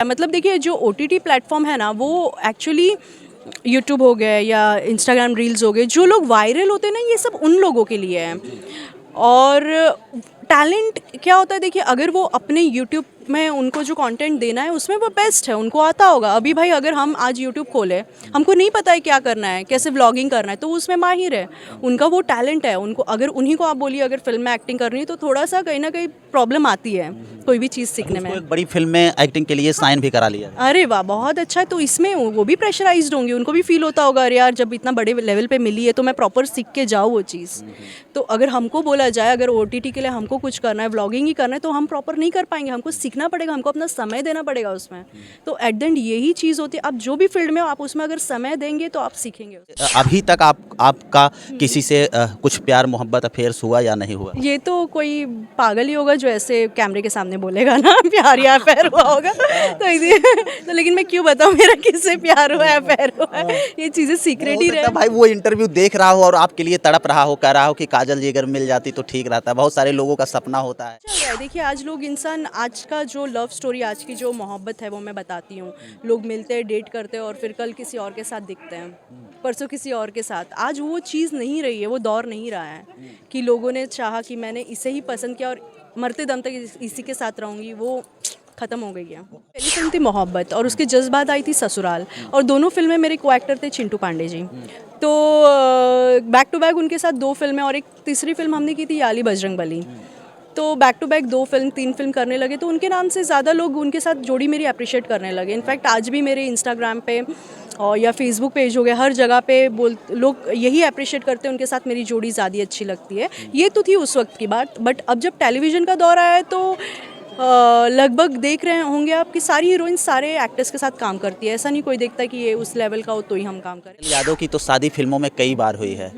मतलब देखिए जो OTT प्लेटफॉर्म है ना, वो एक्चुअली यूट्यूब हो गया या इंस्टाग्राम रील्स हो गए, जो लोग वायरल होते हैं ना, ये सब उन लोगों के लिए है। और टैलेंट क्या होता है, देखिए अगर वो अपने यूट्यूब में उनको जो कंटेंट देना है उसमें वो बेस्ट है, उनको आता होगा। अभी भाई अगर हम आज यूट्यूब खोले, हमको नहीं पता है क्या करना है, कैसे व्लॉगिंग करना है, तो उसमें माहिर है, उनका वो टैलेंट है। उनको अगर उन्हीं को आप बोलिए अगर फिल्म में एक्टिंग करनी है, तो थोड़ा सा कहीं ना कहीं प्रॉब्लम आती है कोई भी चीज़ सीखने में। एक बड़ी फिल्म में एक्टिंग के लिए साइन भी करा लिया। अरे वाह, बहुत अच्छा है। तो इसमें वो भी प्रेशराइज्ड होंगे, उनको भी फील होता होगा, अरे यार जब इतना बड़े लेवल पे मिली है तो मैं प्रॉपर सीख के जाऊँ वो चीज़। तो अगर हमको बोला जाए, अगर OTT के लिए हमको कुछ करना है, व्लॉगिंग ही करना है, तो हम प्रॉपर नहीं कर पाएंगे, हमको सीखना पड़ेगा, हमको अपना समय देना पड़ेगा उसमें। तो एट द एंड यही चीज़ होती है, आप जो भी फील्ड में हो, आप उसमें अगर समय देंगे तो आप सीखेंगे। अभी तक आपका किसी से कुछ प्यार मोहब्बत अफेयर्स हुआ या नहीं हुआ? ये तो कोई पागल ही होगा जो ऐसे कैमरे के सामने बोलेगा ना प्यार या अफेयर हुआ होगा। तो इसी तो लेकिन मैं क्यों बताऊँ मेरा किससे प्यार हुआ है, अफेयर हुआ है, ये चीज़ें सीक्रेट ही रहे। भाई वो इंटरव्यू देख रहा हो और आपके लिए तड़प रहा हो, कह रहा हो कि काजल जी अगर मिल जाती तो ठीक रहता। बहुत सारे लोगों का सपना होता है। चल रहा है, देखिए आज लोग इंसान, आज का जो लव स्टोरी, आज की जो मोहब्बत है वो मैं बताती हूँ। लोग मिलते हैं, डेट करते हैं और फिर कल किसी और के साथ दिखते हैं, परसों किसी और के साथ। आज वो चीज़ नहीं रही है, वो दौर नहीं रहा है कि लोगों ने चाहा कि मैंने इसे ही पसंद किया और मरते दम तक इसी के साथ रहूँगी, वो ख़त्म हो गई है। पहली फिल्म थी मोहब्बत और उसके जस्ट बाद आई थी ससुराल, और दोनों फिल्में मेरे को एक्टर थे चिंटू पांडे जी। तो बैक टू बैक उनके साथ 2 फिल्में, और एक तीसरी फिल्म हमने की थी याली बजरंगबली। तो back to back 2 film 3 film करने लगे, तो उनके नाम से ज़्यादा लोग उनके साथ जोड़ी मेरी अप्रिशिएट करने लगे। इनफैक्ट आज भी मेरे इंस्टाग्राम पे और या फेसबुक पेज हो गया, हर जगह पे लोग यही अप्रिशिएट करते हैं, उनके साथ मेरी जोड़ी ज़्यादा अच्छी लगती है। ये तो थी उस वक्त की बात, बट अब जब टेलीविज़न का दौर आया है तो लगभग देख रहे होंगे आप कि सारी हीरोइंस सारे एक्टर्स के साथ काम करती है। ऐसा नहीं कोई देखता कि ये उस लेवल का हो तो ही हम काम करें। यादव की तो शादी फिल्मों में कई बार हुई है,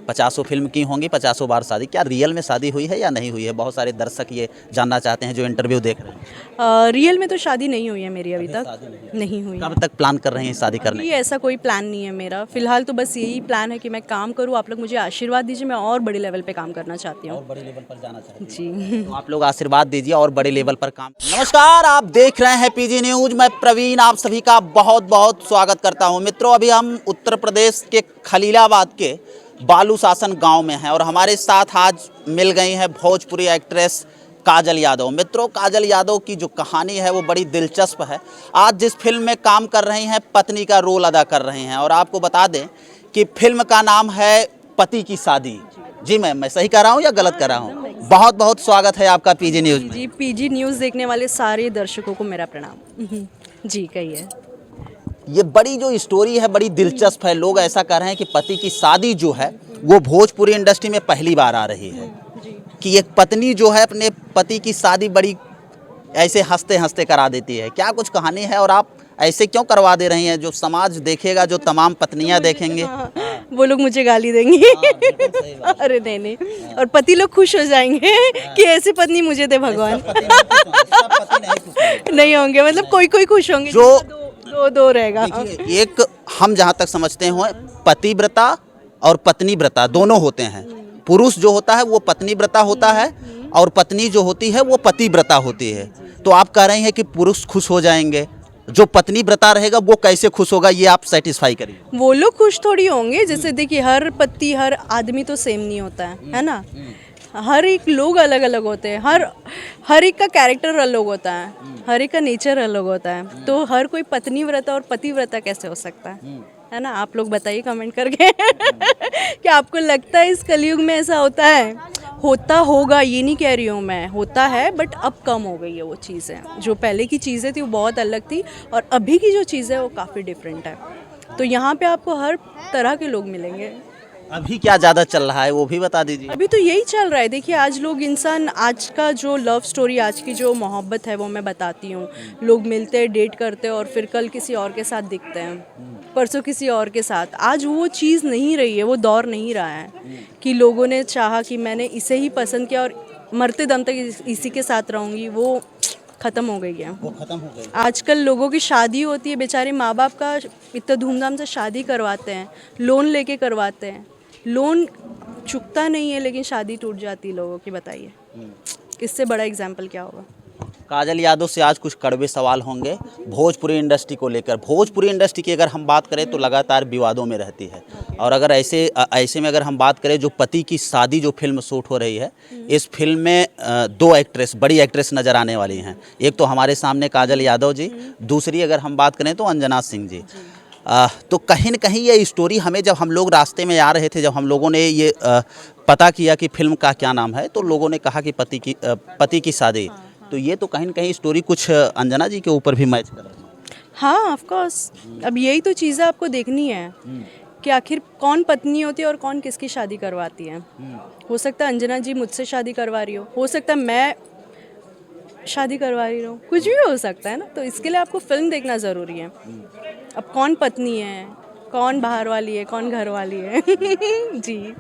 50 फिल्म की होंगी, 50 बार शादी। क्या रियल में शादी हुई है या नहीं हुई है? बहुत सारे दर्शक ये जानना चाहते हैं जो इंटरव्यू देख रहे हैं। रियल में तो शादी नहीं हुई है मेरी, अभी तक नहीं हुई। कब तक प्लान कर रहे हैं शादी करने? ये ऐसा कोई प्लान नहीं है मेरा फिलहाल, तो बस यही प्लान है कि मैं काम करूँ, आप लोग मुझे आशीर्वाद दीजिए, मैं और बड़े लेवल पे काम करना चाहती हूँ। और बड़े लेवल पर जाना चाहते हैं जी। तो आप लोग आशीर्वाद दीजिए और बड़े लेवल पर काम। नमस्कार, आप देख रहे हैं PG न्यूज। मैं प्रवीण आप सभी का बहुत बहुत स्वागत करता हूं। मित्रों, अभी हम उत्तर प्रदेश के खलीलाबाद के बालू शासन गांव में हैं और हमारे साथ आज मिल गई हैं भोजपुरी एक्ट्रेस काजल यादव। मित्रों, काजल यादव की जो कहानी है वो बड़ी दिलचस्प है। आज जिस फिल्म में काम कर रही हैं, पत्नी का रोल अदा कर रही हैं, और आपको बता दें कि फिल्म का नाम है पति की शादी। जी मैम, मैं सही कह रहा हूँ या गलत कर रहा हूँ? बहुत बहुत स्वागत है आपका PG न्यूज में। जी, PG न्यूज़ देखने वाले सारे दर्शकों को मेरा प्रणाम। जी कहिए। ये बड़ी जो स्टोरी है बड़ी दिलचस्प है। लोग ऐसा कह रहे हैं कि पति की शादी जो है वो भोजपुरी इंडस्ट्री में पहली बार आ रही है, कि एक पत्नी जो है अपने पति की शादी बड़ी ऐसे हंसते हंसते करा देती है। क्या कुछ कहानी है और आप ऐसे क्यों करवा दे रही हैं? जो समाज देखेगा, जो तमाम पत्नियां देखेंगे, वो लोग मुझे गाली देंगे। अरे नहीं, और पति लोग खुश हो जाएंगे कि ऐसी पत्नी मुझे दे भगवान। नहीं होंगे, मतलब कोई कोई खुश होंगे, जो दो रहेगा। एक हम जहाँ तक समझते हैं पतिव्रता और पत्नीव्रता दोनों होते हैं। पुरुष जो होता है वो पत्नीव्रता होता है और पत्नी जो होती है वो पतिव्रता होती है। तो आप कह रहे हैं कि पुरुष खुश हो जाएंगे, जो पत्नीव्रता रहेगा वो कैसे खुश होगा, ये आप सेटिस्फाई करिए। वो लोग खुश थोड़ी होंगे। जैसे देखिए, हर पति हर आदमी तो सेम नहीं होता है ना। हर एक लोग अलग अलग होते हैं, हर एक का कैरेक्टर अलग होता है, हर एक का नेचर अलग होता है। तो हर कोई पत्नीव्रता और पतिव्रता कैसे हो सकता है ना? आप लोग बताइए कमेंट करके। क्या आपको लगता है इस कलयुग में ऐसा होता है? होता होगा, ये नहीं कह रही हूँ मैं, होता है, बट अब कम हो गई है वो चीज़ें। जो पहले की चीज़ें थी वो बहुत अलग थी, और अभी की जो चीज़ें वो काफ़ी डिफरेंट है। तो यहाँ पे आपको हर तरह के लोग मिलेंगे। अभी क्या ज़्यादा चल रहा है वो भी बता दीजिए। अभी तो यही चल रहा है। देखिए आज लोग इंसान, आज का जो लव स्टोरी, आज की जो मोहब्बत है वो मैं बताती हूँ। लोग मिलते हैं, डेट करते हैं और फिर कल किसी और के साथ दिखते हैं, परसों किसी और के साथ। आज वो चीज़ नहीं रही है, वो दौर नहीं रहा है कि लोगों ने चाहा कि मैंने इसे ही पसंद किया और मरते दम तक इसी के साथ रहूँगी, वो ख़त्म हो गई है। वो खत्म हो गई। आजकल लोगों की शादी होती है, बेचारे माँ बाप का इतना धूमधाम से शादी करवाते हैं, लोन लेके करवाते हैं, लोन चुकता नहीं है लेकिन शादी टूट जाती है लोगों की। बताइए, इससे बड़ा एग्जाम्पल क्या होगा? काजल यादव से आज कुछ कड़वे सवाल होंगे भोजपुरी इंडस्ट्री को लेकर। भोजपुरी इंडस्ट्री की अगर हम बात करें तो लगातार विवादों में रहती है, और अगर ऐसे में अगर हम बात करें जो पति की शादी जो फिल्म शूट हो रही है, इस फिल्म में दो एक्ट्रेस, बड़ी एक्ट्रेस नज़र आने वाली हैं। एक तो हमारे सामने काजल यादव जी, दूसरी अगर हम बात करें तो अंजना सिंह जी। तो कहीं न कहीं ये स्टोरी हमें, जब हम लोग रास्ते में आ रहे थे, जब हम लोगों ने ये पता किया कि फिल्म का क्या नाम है, तो लोगों ने कहा कि पति की शादी। तो ये तो कहीं न कहीं स्टोरी कुछ अंजना जी के ऊपर भी मैच कर रही है। हाँ, ऑफ कोर्स। अब यही तो चीज़ें आपको देखनी है कि आखिर कौन पत्नी होती है और कौन किसकी शादी करवाती है। हो सकता है अंजना जी मुझसे शादी करवा रही हो सकता है मैं शादी करवा रही हूँ, कुछ भी हो सकता है ना। तो इसके लिए आपको फिल्म देखना ज़रूरी है। अब कौन पत्नी है, कौन बाहर वाली है, कौन घर वाली है जी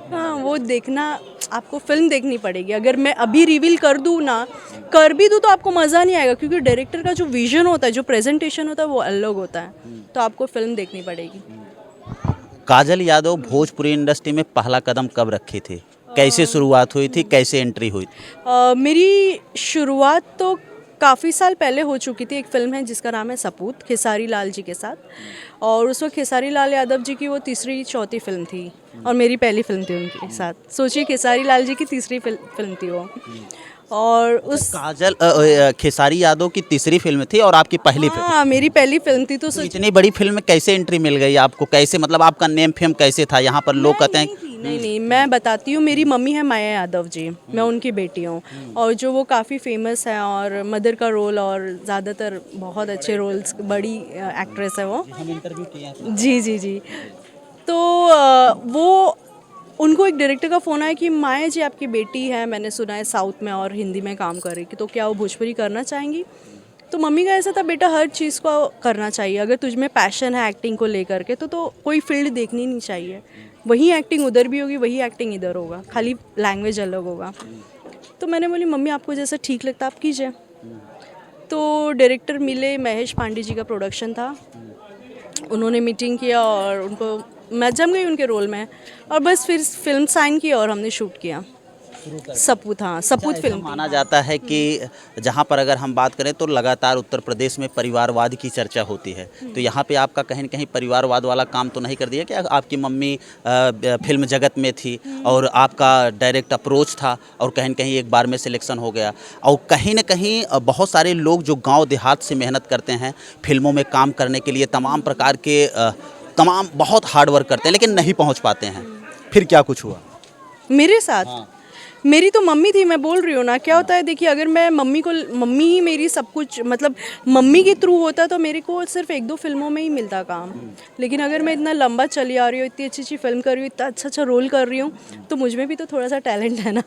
हाँ, वो देखना आपको फिल्म देखनी पड़ेगी। अगर मैं अभी रिवील कर दूँ ना, कर भी दूँ तो आपको मज़ा नहीं आएगा, क्योंकि डायरेक्टर का जो विजन होता है, जो प्रेजेंटेशन होता है, वो अलग होता है। तो आपको फिल्म देखनी पड़ेगी। काजल यादव भोजपुरी इंडस्ट्री में पहला कदम कब रखी थी, कैसे शुरुआत हुई थी, कैसे एंट्री हुई थी? मेरी शुरुआत तो काफ़ी साल पहले हो चुकी थी। एक फ़िल्म है जिसका नाम है सपूत, खेसारी लाल जी के साथ, और उस वक्त खेसारी लाल यादव जी की वो तीसरी चौथी फिल्म थी, और मेरी पहली फिल्म थी उनके साथ। सोचिए, खेसारी लाल जी की तीसरी फिल्म थी वो। और उस खेसारी यादव की तीसरी फिल्म थी और आपकी पहली फिल्म? हाँ, मेरी पहली फिल्म थी। तो इतनी बड़ी फिल्म में कैसे एंट्री मिल गई आपको, कैसे, मतलब आपका नेम फेम कैसे था यहाँ पर? लोग कहते हैं नहीं, मैं बताती हूँ। मेरी मम्मी है माया यादव जी, मैं उनकी बेटी हूँ, और जो वो काफ़ी फेमस है, और मदर का रोल और ज़्यादातर बहुत अच्छे रोल्स, बड़ी एक्ट्रेस है वो। हम इंटरव्यू किए हैं। जी। तो वो, उनको एक डायरेक्टर का फ़ोन आया कि माया जी आपकी बेटी है, मैंने सुना है साउथ में और हिंदी में काम कर रही, तो क्या वो भोजपुरी करना चाहेंगी? तो मम्मी का ऐसा था, बेटा हर चीज़ को करना चाहिए। अगर तुझ में पैशन है एक्टिंग को लेकर के, तो कोई फील्ड देखनी नहीं चाहिए। वही एक्टिंग उधर भी होगी, वही एक्टिंग इधर होगा, खाली लैंग्वेज अलग होगा। तो मैंने बोली मम्मी आपको जैसा ठीक लगता आप कीजिए। तो डायरेक्टर मिले, महेश पांडे जी का प्रोडक्शन था, उन्होंने मीटिंग किया और उनको मैं जम गई उनके रोल में, और बस फिर फिल्म साइन की और हमने शूट किया सपूत। हाँ, सपूत फिल्म माना जाता है कि जहाँ पर अगर हम बात करें तो लगातार उत्तर प्रदेश में परिवारवाद की चर्चा होती है, तो यहाँ पे आपका कहीं न कहीं परिवारवाद वाला काम तो नहीं कर दिया क्या? आपकी मम्मी फिल्म जगत में थी और आपका डायरेक्ट अप्रोच था, और कहीं न कहीं एक बार में सिलेक्शन हो गया, और कहीं न कहीं बहुत सारे लोग जो गाँव देहात से मेहनत करते हैं फिल्मों में काम करने के लिए, तमाम प्रकार के तमाम बहुत हार्ड वर्क करते हैं, लेकिन नहीं पहुँच पाते हैं। फिर क्या कुछ हुआ मेरे साथ? हाँ। मेरी तो मम्मी थी, मैं बोल रही हूँ ना। क्या होता है, देखिए, अगर मैं मम्मी ही मेरी सब कुछ, मतलब मम्मी के थ्रू होता तो मेरे को सिर्फ 1-2 फिल्मों में ही मिलता काम। लेकिन अगर मैं इतना लंबा चली आ रही हूँ, इतनी अच्छी फील्म कर रही हूँ, इतना अच्छा रोल कर रही हूँ, तो मुझ में भी तो थोड़ा सा टैलेंट है ना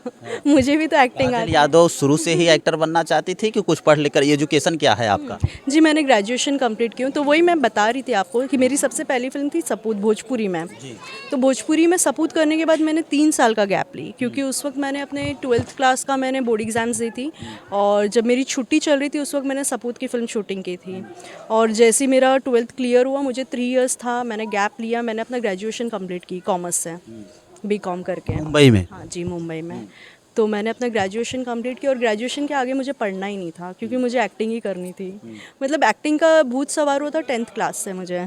मुझे भी तो एक्टिंग आती है। यादव शुरू से ही एक्टर बनना चाहती थी कि कुछ पढ़ लिख कर? एजुकेशन क्या है आपका? जी, मैंने ग्रेजुएशन कंप्लीट की हूँ। तो वही मैं बता रही थी आपको कि मेरी सबसे पहली फिल्म थी सपूत, भोजपुरी में। तो भोजपुरी में सपूत करने के बाद मैंने 3 साल का गैप ली, क्योंकि उस वक्त मैंने अपने 12th क्लास का मैंने बोर्ड एग्ज़ाम्स दी थी, और जब मेरी छुट्टी चल रही थी उस वक्त मैंने सपूत की फ़िल्म शूटिंग की थी। और जैसे ही मेरा 12th क्लियर हुआ, मुझे 3 इयर्स था, मैंने गैप लिया, मैंने अपना ग्रेजुएशन कंप्लीट की कॉमर्स से, बीकॉम करके, मुंबई में। हाँ जी, मुंबई में। तो मैंने अपना ग्रेजुएशन कंप्लीट किया, और ग्रेजुएशन के आगे मुझे पढ़ना ही नहीं था, क्योंकि मुझे एक्टिंग ही करनी थी। मतलब एक्टिंग का भूत सवार हुआ था 10th क्लास से मुझे।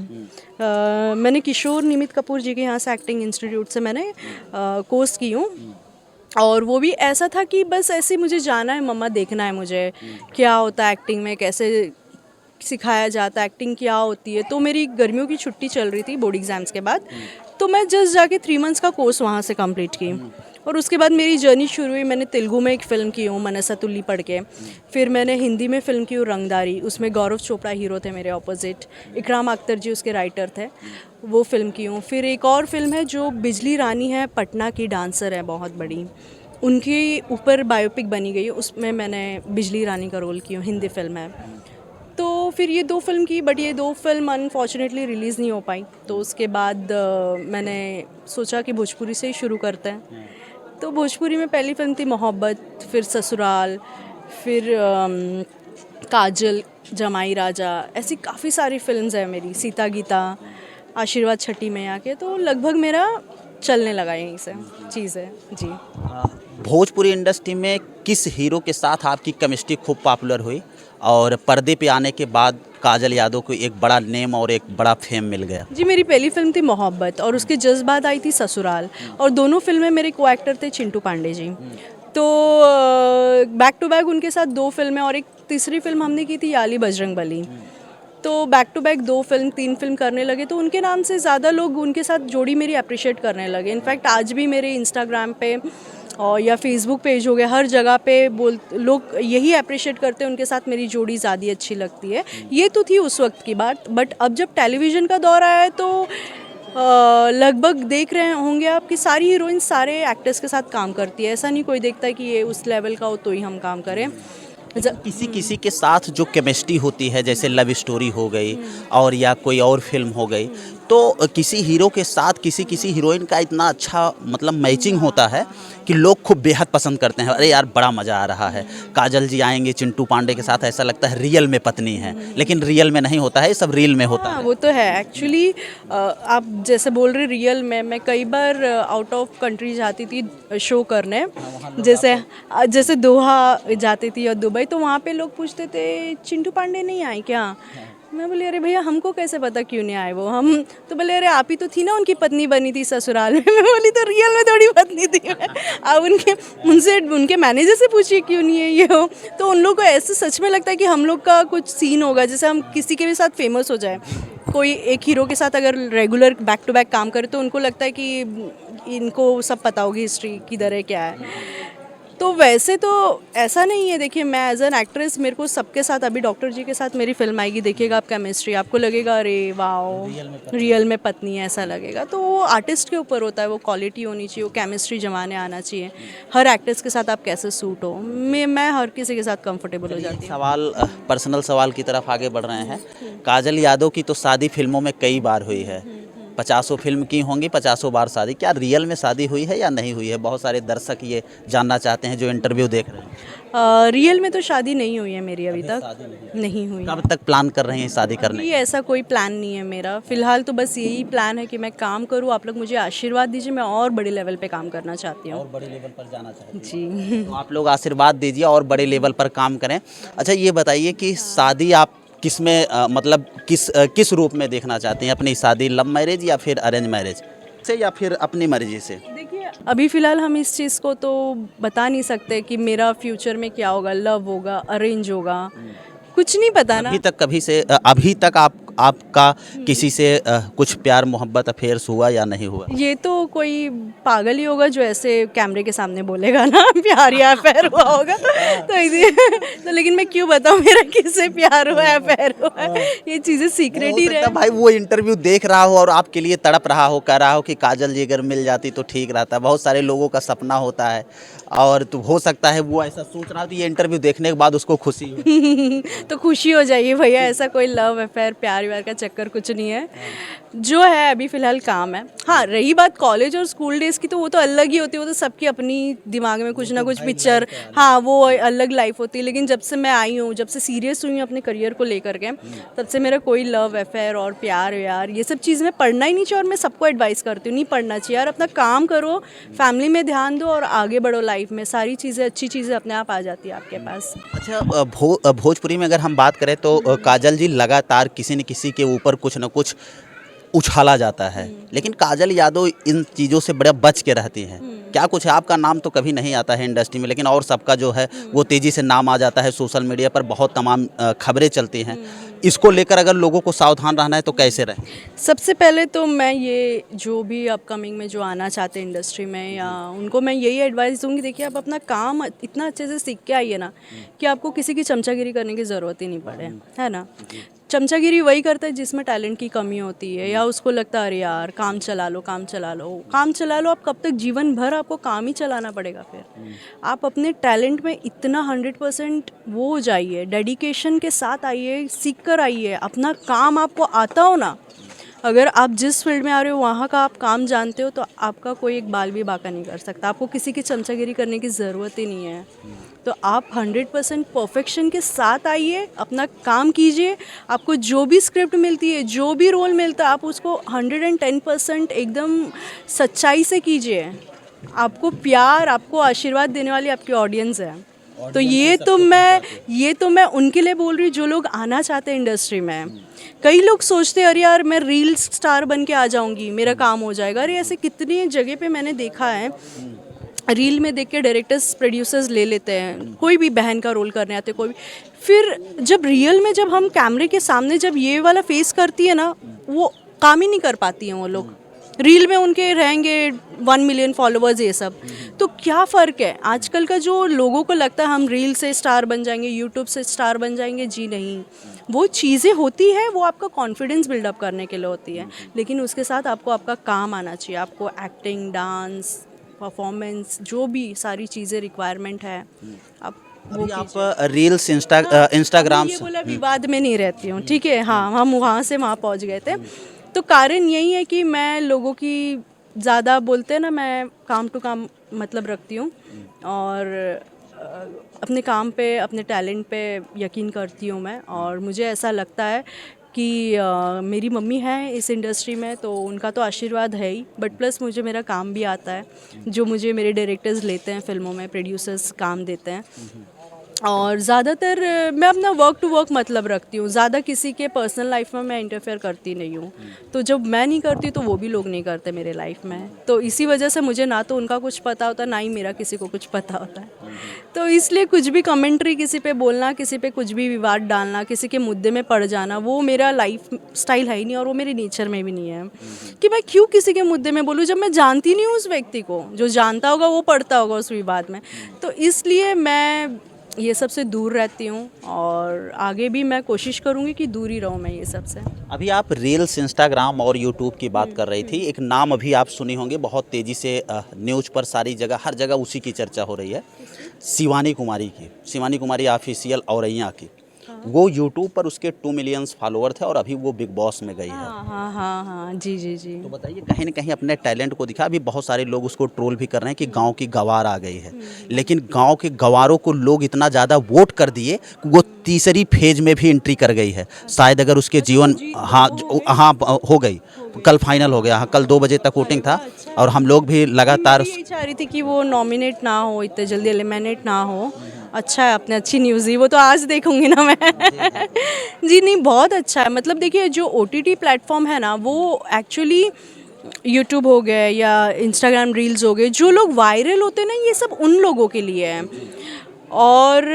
मैंने किशोर निमित कपूर जी के यहाँ से एक्टिंग इंस्टीट्यूट से मैंने कोर्स की हूँ, और वो भी ऐसा था कि बस ऐसे मुझे जाना है, मम्मा देखना है मुझे क्या होता है एक्टिंग में, कैसे सिखाया जाता है, एक्टिंग क्या होती है। तो मेरी गर्मियों की छुट्टी चल रही थी बोर्ड एग्ज़ाम्स के बाद, तो मैं जस्ट जाके 3 मंथ्स का कोर्स वहाँ से कंप्लीट की, और उसके बाद मेरी जर्नी शुरू हुई। मैंने तेलुगु में एक फ़िल्म की हूँ, मनसा तुल्ली पढ़ के। फिर मैंने हिंदी में फ़िल्म की हूँ रंगदारी, उसमें गौरव चोपड़ा हीरो थे मेरे ऑपोजिट, इकराम अख्तर जी उसके राइटर थे, वो फ़िल्म की हूँ। फिर एक और फिल्म है जो बिजली रानी है, पटना की डांसर है बहुत बड़ी, उनके ऊपर बायोपिक बनी गई है, उसमें मैंने बिजली रानी का रोल की हूँ, हिंदी फिल्म है। तो फिर ये 2 फिल्म की, बट ये 2 फिल्म अनफॉर्चुनेटली रिलीज़ नहीं हो पाई। तो उसके बाद मैंने सोचा कि भोजपुरी से ही शुरू करते हैं। तो भोजपुरी में पहली फिल्म थी मोहब्बत, फिर ससुराल, फिर काजल, जमाई राजा, ऐसी काफ़ी सारी फिल्म्स हैं मेरी, सीता गीता, आशीर्वाद छठी मैया के। तो लगभग मेरा चलने लगा यहीं से चीज़ है जी। भोजपुरी इंडस्ट्री में किस हीरो के साथ आपकी केमिस्ट्री खूब पॉपुलर हुई और पर्दे पे आने के बाद काजल यादव को एक बड़ा नेम और एक बड़ा फेम मिल गया? जी, मेरी पहली फिल्म थी मोहब्बत और उसके जस्ट बाद आई थी ससुराल, और दोनों फिल्में मेरे को एक्टर थे चिंटू पांडे जी। तो बैक टू बैक उनके साथ 2 फिल्में, और एक तीसरी फिल्म हमने की थी याली बजरंगबली। तो back to back 2 film 3 film करने लगे, तो उनके नाम से ज़्यादा लोग उनके साथ जोड़ी मेरी अप्रिशिएट करने लगे। इनफैक्ट आज भी मेरे इंस्टाग्राम पे और या फेसबुक पेज हो गया, हर जगह पे लोग यही अप्रिशिएट करते हैं, उनके साथ मेरी जोड़ी ज़्यादा अच्छी लगती है। ये तो थी उस वक्त की बात, बट अब जब टेलीविज़न का दौर आया है तो लगभग देख रहे होंगे आप कि सारी हीरोइंस सारे एक्टर्स के साथ काम करती है। ऐसा नहीं कोई देखता है कि ये उस लेवल का हो तो ही हम काम करें। किसी किसी के साथ जो केमिस्ट्री होती है, जैसे लव स्टोरी हो गई और या कोई और फिल्म हो गई, तो किसी हीरो के साथ किसी किसी हीरोइन का इतना अच्छा मतलब मैचिंग होता है कि लोग खूब बेहद पसंद करते हैं। अरे यार बड़ा मज़ा आ रहा है, काजल जी आएंगे चिंटू पांडे के साथ, ऐसा लगता है रियल में पत्नी है, लेकिन रियल में नहीं होता है, ये सब रील में होता हाँ, है। वो तो है एक्चुअली। आप जैसे बोल रहे रियल में, मैं कई बार आउट ऑफ कंट्री जाती थी शो करने, जैसे दोहा जाती थी या दुबई, तो वहाँ पे लोग पूछते थे चिंटू पांडे नहीं आए क्या? मैं बोली अरे भैया हमको कैसे पता क्यों नहीं आए वो, हम तो बोले अरे आप ही तो थी ना उनकी पत्नी बनी थी ससुराल में। मैं बोली तो रियल में थोड़ी पत्नी थी मैं। आप उनके मैनेजर से पूछिए क्यों नहीं है ये हो। तो उन लोगों को ऐसे सच में लगता है कि हम लोग का कुछ सीन होगा, जैसे हम किसी के भी साथ फेमस हो जाए, कोई एक हीरो के साथ अगर रेगुलर बैक टू बैक काम करे तो उनको लगता है कि इनको सब पता होगी हिस्ट्री किधर है क्या है। तो वैसे तो ऐसा नहीं है। देखिए मैं एज एन एक्ट्रेस, मेरे को सबके साथ, अभी डॉक्टर जी के साथ मेरी फिल्म आएगी, देखिएगा आप केमिस्ट्री, आपको लगेगा अरे वाओ रियल में पत्नी है, ऐसा लगेगा। तो वो आर्टिस्ट के ऊपर होता है, वो क्वालिटी होनी चाहिए, वो केमिस्ट्री जमाने आना चाहिए। हर एक्ट्रेस के साथ आप कैसे सूट हो, मैं हर किसी के साथ कंफर्टेबल हो जाती हूँ। सवाल पर्सनल सवाल की तरफ आगे बढ़ रहे हैं। काजल यादव की तो शादी फिल्मों में कई बार हुई है, 50 फिल्म की होंगी, 50 बार शादी। क्या रियल में शादी हुई है या नहीं हुई है? बहुत सारे दर्शक ये जानना चाहते हैं जो इंटरव्यू देख रहे हैं। रियल में तो शादी नहीं हुई है मेरी, अभी तक नहीं हुई। कब तक प्लान कर रहे हैं शादी करने? ये ऐसा कोई प्लान नहीं है मेरा फिलहाल, तो बस यही प्लान है कि मैं काम करूँ, आप लोग मुझे आशीर्वाद दीजिए, मैं और बड़े लेवल पे काम करना चाहती हूँ। और बड़े लेवल पर जाना चाहते हैं जी। तो आप लोग आशीर्वाद दीजिए और बड़े लेवल पर काम करें। अच्छा ये बताइए कि शादी आप किस में मतलब किस रूप में देखना चाहते हैं अपनी शादी? लव मैरिज या फिर अरेंज मैरिज से या फिर अपनी मर्जी से? देखिए अभी फ़िलहाल हम इस चीज़ को तो बता नहीं सकते कि मेरा फ्यूचर में क्या होगा, लव होगा अरेंज होगा, कुछ नहीं पता ना। अभी तक आपका किसी से कुछ प्यार मोहब्बत अफेयर्स हुआ या नहीं हुआ? ये तो कोई पागल ही होगा जो ऐसे कैमरे के सामने बोलेगा ना प्यार या अफेयर हुआ होगा। तो लेकिन मैं क्यों बताऊँ मेरा किससे प्यार हुआ है अफेयर हुआ है, ये चीज़ें सीक्रेट ही रहे। भाई वो इंटरव्यू देख रहा हो और आपके लिए तड़प रहा हो, कह रहा हो कि काजल जी अगर मिल जाती तो ठीक रहता। बहुत सारे लोगों का सपना होता है और तो हो सकता है वो ऐसा सोच रहा हो, तो ये इंटरव्यू देखने के बाद उसको खुशी हो। तो खुशी हो जाइए भैया, ऐसा कोई लव अफेयर प्यार व्यार का चक्कर कुछ नहीं है। जो है अभी फ़िलहाल काम है। हाँ रही बात कॉलेज और स्कूल डेज़ की, तो वो तो अलग ही होती है, वो तो सबकी अपनी दिमाग में कुछ ना कुछ पिक्चर, हाँ वो अलग लाइफ होती है। लेकिन जब से मैं आई हूँ, जब से सीरियस हुई हूँ अपने करियर को लेकर के, तब से मेरा कोई लव अफेयर और प्यार यार ये सब चीज़ में पढ़ना ही नहीं चाहिए। और मैं सबको एडवाइस करती हूँ नहीं पढ़ना चाहिए यार, अपना काम करो, फैमिली में ध्यान दो और आगे बढ़ो लाइफ में, सारी चीज़ें अच्छी चीज़ें अपने आप आ जाती है आपके पास। अच्छा भोजपुरी में अगर हम बात करें तो काजल जी लगातार किसी न किसी के ऊपर कुछ न कुछ उछाला जाता है, लेकिन काजल यादव इन चीज़ों से बड़ा बच के रहती हैं। क्या कुछ है? आपका नाम तो कभी नहीं आता है इंडस्ट्री में, लेकिन और सबका जो है वो तेज़ी से नाम आ जाता है, सोशल मीडिया पर बहुत तमाम खबरें चलती हैं। इसको लेकर अगर लोगों को सावधान रहना है तो कैसे रहें? सबसे पहले तो मैं ये जो भी अपकमिंग में जो आना चाहते हैं इंडस्ट्री में, या उनको मैं यही एडवाइस दूंगी, देखिए आप अपना काम इतना अच्छे से सीख के आइए ना कि आपको किसी की चमचागिरी करने की ज़रूरत ही नहीं पड़े, है ना। चमचागिरी वही करता है जिसमें टैलेंट की कमी होती है, या उसको लगता है अरे यार काम चला लो काम चला लो काम चला लो। आप कब तक जीवन भर आपको काम ही चलाना पड़ेगा? फिर आप अपने टैलेंट में इतना 100% वो हो जाइए, डेडिकेशन के साथ आइए, सीख कर आइए। अपना काम आपको आता हो ना, अगर आप जिस फील्ड में आ रहे हो वहाँ का आप काम जानते हो, तो आपका कोई एक बाल भी बाका नहीं कर सकता। आपको किसी की चमचागिरी करने की ज़रूरत ही नहीं है। तो आप 100% परफेक्शन के साथ आइए, अपना काम कीजिए। आपको जो भी स्क्रिप्ट मिलती है, जो भी रोल मिलता है, आप उसको 110% एकदम सच्चाई से कीजिए। आपको प्यार, आपको आशीर्वाद देने वाली आपकी ऑडियंस है। तो ये तो मैं उनके लिए बोल रही हूँ जो लोग आना चाहते हैं इंडस्ट्री में। कई लोग सोचते हैं अरे यार मैं रील स्टार बन के आ जाऊंगी, मेरा काम हो जाएगा। अरे ऐसे कितनी जगह पे मैंने देखा है, रील में देख के डायरेक्टर्स प्रोड्यूसर्स ले लेते हैं, कोई भी बहन का रोल करने आते, कोई भी। फिर जब रियल में जब हम कैमरे के सामने जब ये वाला फेस करती है ना, वो काम ही नहीं कर पाती हैं वो लोग। रील में उनके रहेंगे 1 मिलियन फॉलोअर्स, ये सब। तो क्या फ़र्क है आजकल का, जो लोगों को लगता है हम रील से स्टार बन जाएंगे, यूट्यूब से स्टार बन जाएंगे, जी नहीं। वो चीज़ें होती है, वो आपका कॉन्फिडेंस बिल्डअप करने के लिए होती है, लेकिन उसके साथ आपको आपका काम आना चाहिए। आपको एक्टिंग, डांस, परफॉर्मेंस, जो भी सारी चीज़ें रिक्वायरमेंट है, आप वो अभी आप कीजिए। रील्स इंस्टाग्राम ये से बोला विवाद में नहीं रहती हूँ, ठीक है। हाँ, हम वहाँ से वहाँ पहुँच गए थे। तो कारण यही है कि मैं लोगों की ज़्यादा बोलते हैं ना, मैं काम टू काम मतलब रखती हूँ, और अपने काम पे, अपने टैलेंट पे यकीन करती हूँ मैं। और मुझे ऐसा लगता है कि मेरी मम्मी है इस इंडस्ट्री में, तो उनका तो आशीर्वाद है ही, बट प्लस मुझे मेरा काम भी आता है, जो मुझे मेरे डायरेक्टर्स लेते हैं फिल्मों में, प्रोड्यूसर्स काम देते हैं। और ज़्यादातर मैं अपना वर्क टू वर्क मतलब रखती हूँ, ज़्यादा किसी के पर्सनल लाइफ में मैं इंटरफेयर करती नहीं हूँ। तो जब मैं नहीं करती तो वो भी लोग नहीं करते मेरे लाइफ में। तो इसी वजह से मुझे ना तो उनका कुछ पता होता, ना ही मेरा किसी को कुछ पता होता है। तो इसलिए कुछ भी कमेंट्री किसी पे बोलना, किसी पे कुछ भी विवाद डालना, किसी के मुद्दे में पड़ जाना, वो मेरा लाइफ स्टाइल है ही नहीं, और वो मेरे नेचर में भी नहीं है कि मैं क्यों किसी के मुद्दे में बोलूँ जब मैं जानती नहीं हूँ उस व्यक्ति को। जो जानता होगा वो पड़ता होगा उस विवाद में। तो इसलिए मैं ये सब से दूर रहती हूँ, और आगे भी मैं कोशिश करूँगी कि दूर ही रहूँ मैं ये सब से। अभी आप रील्स, इंस्टाग्राम और यूट्यूब की बात कर रही थी। एक नाम अभी आप सुनी होंगे, बहुत तेज़ी से न्यूज़ पर सारी जगह, हर जगह उसी की चर्चा हो रही है, शिवानी कुमारी की। शिवानी कुमारी ऑफिशियल औरैया की। वो यूट्यूब पर उसके 2 मिलियन फॉलोअर थे और अभी वो बिग बॉस में गई है। हाँ, जी जी जी। तो बताइए, कहीं ना कहीं अपने टैलेंट को दिखा। अभी बहुत सारे लोग उसको ट्रोल भी कर रहे हैं कि गांव की गंवार आ गई है, लेकिन गांव के गंवारों को लोग इतना ज़्यादा वोट कर दिए कि वो तीसरी फेज में भी एंट्री कर गई है। शायद अगर उसके जीवन, हाँ हाँ हो गई, कल फाइनल हो गया। हाँ, कल 2 बजे तक वोटिंग था और हम लोग भी लगातार यही चाह रही थी कि वो नॉमिनेट ना हो, इतने जल्दी एलिमिनेट ना हो। अच्छा है, आपने अच्छी न्यूज़ दी, वो तो आज देखूंगी ना मैं। जी नहीं, बहुत अच्छा है। मतलब देखिए, जो OTT प्लेटफॉर्म है ना, वो एक्चुअली यूट्यूब हो गए या इंस्टाग्राम रील्स हो गए, जो लोग वायरल होते हैं ना, ये सब उन लोगों के लिए है। और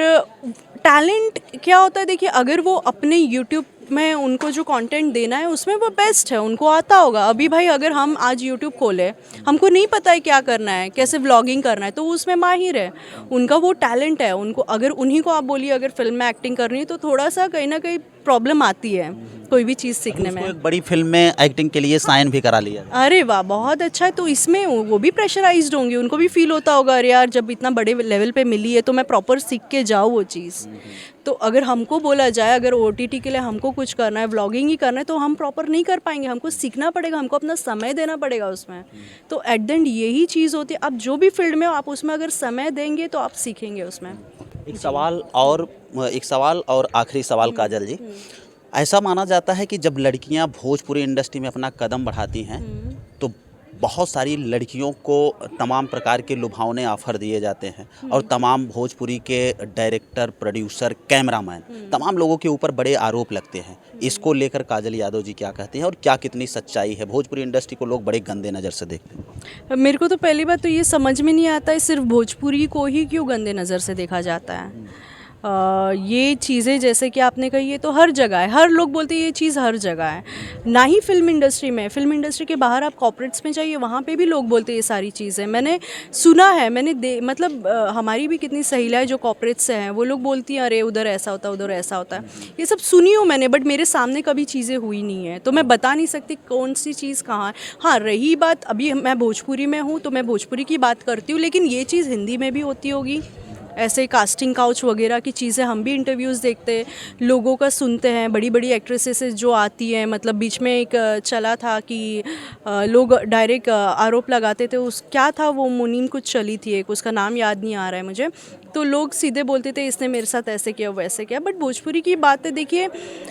टैलेंट क्या होता है, देखिए, अगर वो अपने यूट्यूब में उनको जो कंटेंट देना है उसमें वो बेस्ट है, उनको आता होगा। अभी भाई अगर हम आज यूट्यूब खोले, हमको नहीं पता है क्या करना है, कैसे व्लॉगिंग करना है, तो वो उसमें माहिर है, उनका वो टैलेंट है। उनको अगर उन्हीं को आप बोलिए अगर फिल्म में एक्टिंग करनी है, तो थोड़ा सा कहीं ना कहीं प्रॉब्लम आती है कोई भी चीज़ सीखने में। एक बड़ी फिल्म में एक्टिंग के लिए साइन भी करा लिया। अरे वाह, बहुत अच्छा है। तो इसमें वो भी प्रेशराइज्ड होंगे, उनको भी फील होता होगा अरे यार जब इतना बड़े लेवल पे मिली है तो मैं प्रॉपर सीख के जाऊँ वो चीज़। तो अगर हमको बोला जाए, अगर OTT के लिए हमको कुछ करना है, व्लॉगिंग ही करना है, तो हम प्रॉपर नहीं कर पाएंगे, हमको सीखना पड़ेगा, हमको अपना समय देना पड़ेगा उसमें। तो एट द एंड यही चीज़ होती है, आप जो भी फील्ड में हो आप उसमें अगर समय देंगे तो आप सीखेंगे उसमें। एक सवाल और आखिरी सवाल, काजल जी। ऐसा माना जाता है कि जब लड़कियां भोजपुरी इंडस्ट्री में अपना कदम बढ़ाती हैं तो बहुत सारी लड़कियों को तमाम प्रकार के लुभावने ऑफर दिए जाते हैं और तमाम भोजपुरी के डायरेक्टर, प्रोड्यूसर, कैमरामैन, तमाम लोगों के ऊपर बड़े आरोप लगते हैं। इसको लेकर काजल यादव जी क्या कहते हैं और क्या कितनी सच्चाई है? भोजपुरी इंडस्ट्री को लोग बड़े गंदे नज़र से देखते हैं। मेरे को तो पहली बात तो ये समझ में नहीं आता है, सिर्फ भोजपुरी को ही क्यों गंदे नज़र से देखा जाता है। ये चीज़ें जैसे कि आपने कही, ये तो हर जगह है, हर लोग बोलते हैं ये चीज़ हर जगह है, ना ही फिल्म इंडस्ट्री में। फिल्म इंडस्ट्री के बाहर आप कॉर्पोरेट्स में जाइए, वहाँ पे भी लोग बोलते हैं ये सारी चीज़ें। मैंने सुना है, मतलब हमारी भी कितनी सहेलियाँ जो कॉर्पोरेट्स से हैं, वो लोग बोलती हैं अरे उधर ऐसा होता है, उधर ऐसा होता है। ये सब सुनी हूँ मैंने, बट मेरे सामने कभी चीज़ें हुई नहीं है, तो मैं बता नहीं सकती कौन सी चीज़ कहाँ है। हाँ, रही बात, अभी मैं भोजपुरी में हूँ तो मैं भोजपुरी की बात करती हूँ, लेकिन ये चीज़ हिंदी में भी होती होगी। ऐसे कास्टिंग काउच वगैरह की चीज़ें हम भी इंटरव्यूज़ देखते हैं, लोगों का सुनते हैं, बड़ी बड़ी एक्ट्रेसेस जो आती हैं। मतलब बीच में एक चला था कि लोग डायरेक्ट आरोप लगाते थे, उस क्या था वो मुनीम कुछ चली थी एक, उसका नाम याद नहीं आ रहा है मुझे। तो लोग सीधे बोलते थे इसने मेरे साथ ऐसे किया वैसे किया। बट भोजपुरी की बात है, देखिए,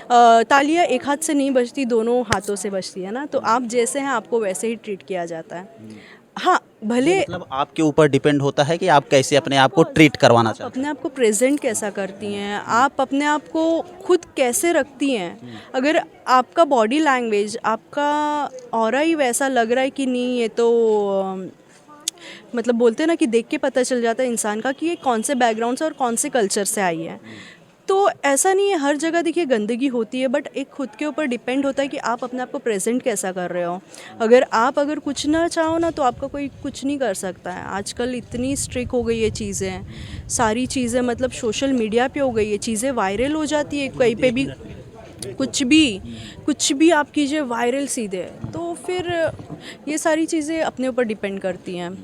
तालियां एक हाथ से नहीं बजती, दोनों हाथों से बजती है ना। तो आप जैसे हैं आपको वैसे ही ट्रीट किया जाता है। हाँ भले मतलब आपके ऊपर डिपेंड होता है कि आप कैसे अपने आप को ट्रीट करवाना चाहते अपने आप को प्रेजेंट कैसा करती हैं, आप अपने आप को खुद कैसे रखती हैं। अगर आपका बॉडी लैंग्वेज, आपका ऑरा ही वैसा लग रहा है कि नहीं, ये तो मतलब बोलते हैं ना कि देख के पता चल जाता है इंसान का कि ये कौन से बैकग्राउंड से और कौन से कल्चर से आई है। तो ऐसा नहीं है, हर जगह देखिए गंदगी होती है, बट एक खुद के ऊपर डिपेंड होता है कि आप अपने आप को प्रेजेंट कैसा कर रहे हो। अगर कुछ ना चाहो ना तो आपका कोई कुछ नहीं कर सकता है। आजकल इतनी स्ट्रिक हो गई है चीज़ें, सारी चीज़ें मतलब सोशल मीडिया पे हो गई है, चीज़ें वायरल हो जाती है कहीं पे भी, कुछ भी आप कीजिए वायरल सीधे। तो फिर ये सारी चीज़ें अपने ऊपर डिपेंड करती हैं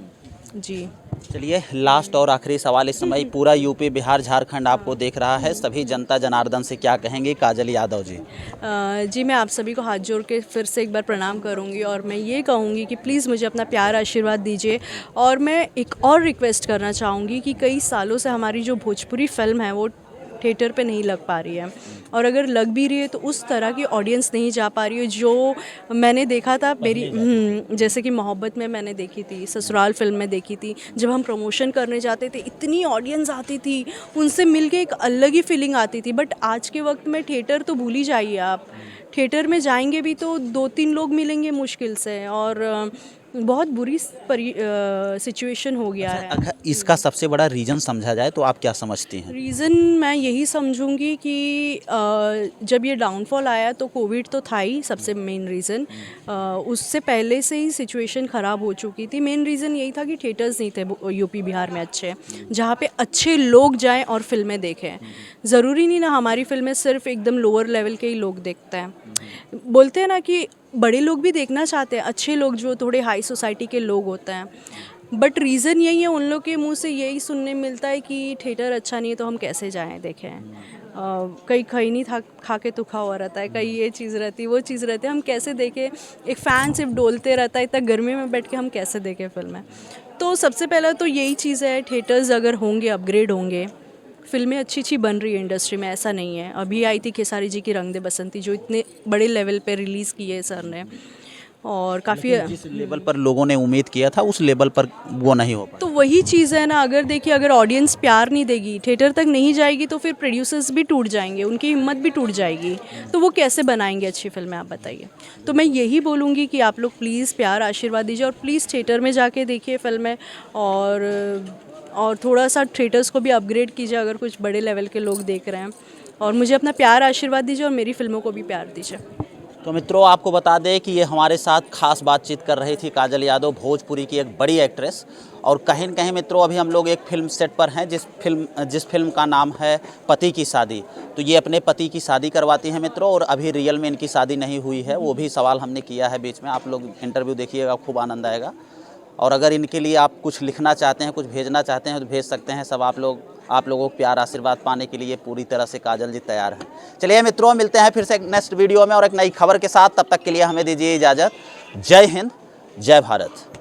जी। चलिए लास्ट और आखिरी सवाल, इस समय पूरा यूपी बिहार झारखंड आपको देख रहा है, सभी जनता जनार्दन से क्या कहेंगे काजल यादव जी? जी मैं आप सभी को हाथ जोड़ के फिर से एक बार प्रणाम करूंगी और मैं ये कहूँगी कि प्लीज़ मुझे अपना प्यार आशीर्वाद दीजिए। और मैं एक और रिक्वेस्ट करना चाहूँगी कि कई सालों से हमारी जो भोजपुरी फिल्म है वो थिएटर पे नहीं लग पा रही है, और अगर लग भी रही है तो उस तरह की ऑडियंस नहीं जा पा रही है जो मैंने देखा था मेरी जैसे कि मोहब्बत में मैंने देखी थी, ससुराल फिल्म में देखी थी। जब हम प्रमोशन करने जाते थे इतनी ऑडियंस आती थी, उनसे मिलके एक अलग ही फीलिंग आती थी। बट आज के वक्त में थिएटर तो भूल ही जाइए आप, थिएटर में जाएंगे भी तो 2-3 लोग मिलेंगे मुश्किल से, और बहुत बुरी सिचुएशन हो गया है। अगर इसका सबसे बड़ा रीज़न समझा जाए तो आप क्या समझती हैं? रीज़न मैं यही समझूंगी कि जब ये डाउनफॉल आया तो कोविड तो था ही सबसे मेन रीज़न। उससे पहले से ही सिचुएशन ख़राब हो चुकी थी। मेन रीज़न यही था कि थिएटर्स नहीं थे यूपी बिहार में अच्छे, जहाँ पे अच्छे लोग जाएं और फिल्में देखें। ज़रूरी नहीं ना हमारी फिल्में सिर्फ एकदम लोअर लेवल के ही लोग देखते हैं। बोलते हैं ना कि बड़े लोग भी देखना चाहते हैं, अच्छे लोग जो थोड़े हाई सोसाइटी के लोग होते हैं। बट रीज़न यही है, उन लोग के मुंह से यही सुनने मिलता है कि थिएटर अच्छा नहीं है तो हम कैसे जाएं देखें। कहीं खैनी खा के तुखा हुआ रहता है, कहीं ये चीज़ रहती है वो चीज़ रहती है, हम कैसे देखें। एक फ़ैन सिर्फ डोलते रहता है, इतना गर्मी में बैठ के हम कैसे देखें फिल्में। तो सबसे पहला तो यही चीज़ है, थिएटर्स अगर होंगे, अपग्रेड होंगे, फिल्में अच्छी बन रही है इंडस्ट्री में, ऐसा नहीं है। अभी आई थी खेसारी जी की रंग दे बसंती जो इतने बड़े लेवल पे रिलीज़ की है सर ने, और काफ़ी जिस लेवल पर लोगों ने उम्मीद किया था उस लेवल पर वो नहीं हो पाया। तो वही चीज़ है ना, अगर देखिए अगर ऑडियंस प्यार नहीं देगी, थिएटर तक नहीं जाएगी, तो फिर प्रोड्यूसर्स भी टूट जाएंगे, उनकी हिम्मत भी टूट जाएगी, तो वो कैसे बनाएंगे अच्छी फिल्में, आप बताइए। तो मैं यही बोलूँगी कि आप लोग प्लीज़ प्यार आशीर्वाद दीजिए और प्लीज़ थिएटर में जाके देखिए फिल्में, और थोड़ा सा थिएटर्स को भी अपग्रेड कीजिए अगर कुछ बड़े लेवल के लोग देख रहे हैं। और मुझे अपना प्यार आशीर्वाद दीजिए और मेरी फिल्मों को भी प्यार दीजिए। तो मित्रों आपको बता दें कि ये हमारे साथ खास बातचीत कर रही थी काजल यादव, भोजपुरी की एक बड़ी एक्ट्रेस। और कहीं न कहीं मित्रों अभी हम लोग एक फिल्म सेट पर हैं जिस फिल्म का नाम है पति की शादी। तो ये अपने पति की शादी करवाती हैं मित्रों, और अभी रियल में इनकी शादी नहीं हुई है, वो भी सवाल हमने किया है बीच में। आप लोग इंटरव्यू देखिएगा, खूब आनंद आएगा। और अगर इनके लिए आप कुछ लिखना चाहते हैं, कुछ भेजना चाहते हैं तो भेज सकते हैं। सब आप लोगों को प्यार आशीर्वाद पाने के लिए पूरी तरह से काजल जी तैयार हैं। चलिए मित्रों मिलते हैं फिर से एक नेक्स्ट वीडियो में और एक नई खबर के साथ। तब तक के लिए हमें दीजिए इजाज़त। जय हिंद, जय भारत।